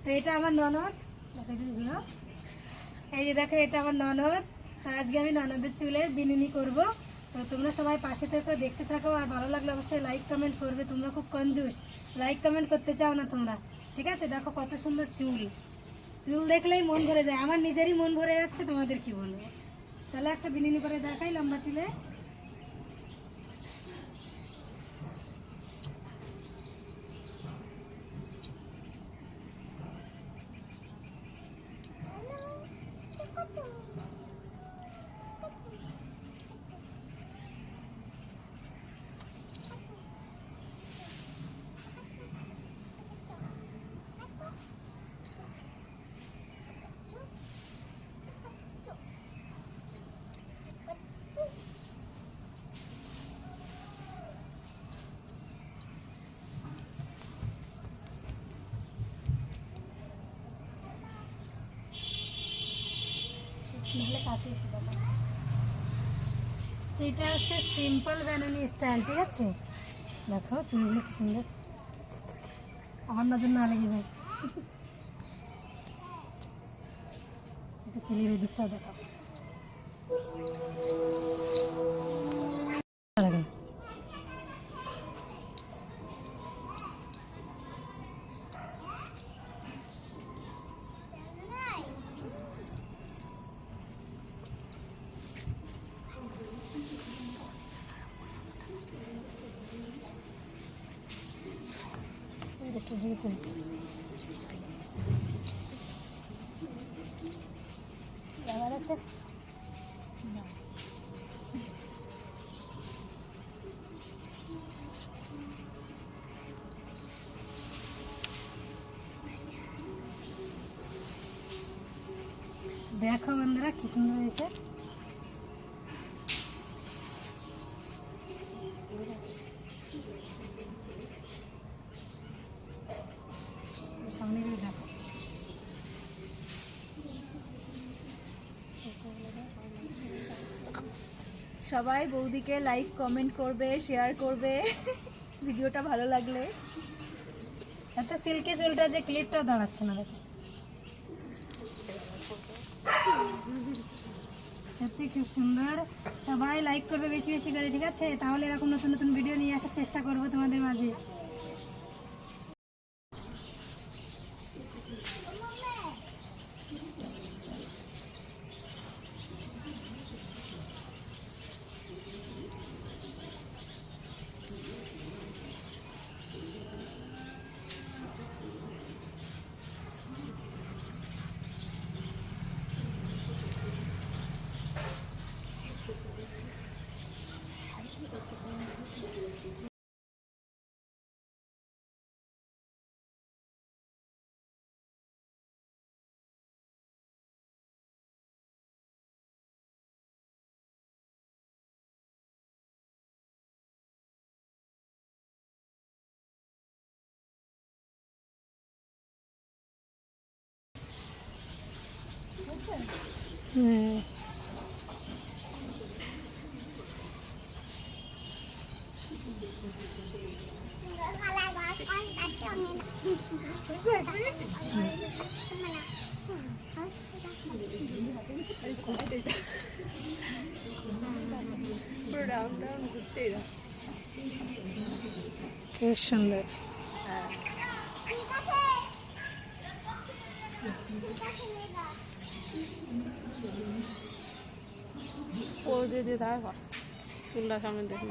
তো এটা আমার ননদ, এই যে দেখো এটা আমার ননদ। তো আজকে আমি ননদের চুলের বিনুনি করব। তো তোমরা সবাই পাশে থেকো, দেখতে থাকো, আর ভালো লাগলে অবশ্যই লাইক কমেন্ট করবে। তোমরা খুব কনজুস, লাইক কমেন্ট করতে চাও না তোমরা, ঠিক আছে? দেখো কত সুন্দর চুল, চুল দেখলেই মন ভরে যায়, আমার নিজেরই মন ভরে যাচ্ছে, তোমাদের কি বলবো। চলো একটা বিনুনি করে দেখাই লম্বা চুলে। তো এটা হচ্ছে সিম্পল ব্যানানি স্টাইল, ঠিক আছে? দেখো চুলগুলো কি সুন্দর, আমার নজর না লেগে যায়। এটা চুলের এই দিকটা দেখো, আবার আছে। দেখো বন্ধুরা কি সুন্দর হয়েছে। সামনে গিয়ে দেখো, সবাই বৌদিকে লাইক কমেন্ট করবে, শেয়ার করবে ভিডিওটা ভালো লাগলে। এত সিল্কি চুলটা যে ক্লিপটাও দাঁড়াচ্ছে না, দেখো সত্যি খুব সুন্দর। সবাই লাইক করবে বেশি বেশি করে, ঠিক আছে? তাহলে এরকম নতুন নতুন ভিডিও নিয়ে আসার চেষ্টা করবো তোমাদের মাঝে। হুম, খুব সুন্দর। ও দিয়ে দেখো চুলটা সামনে দেখে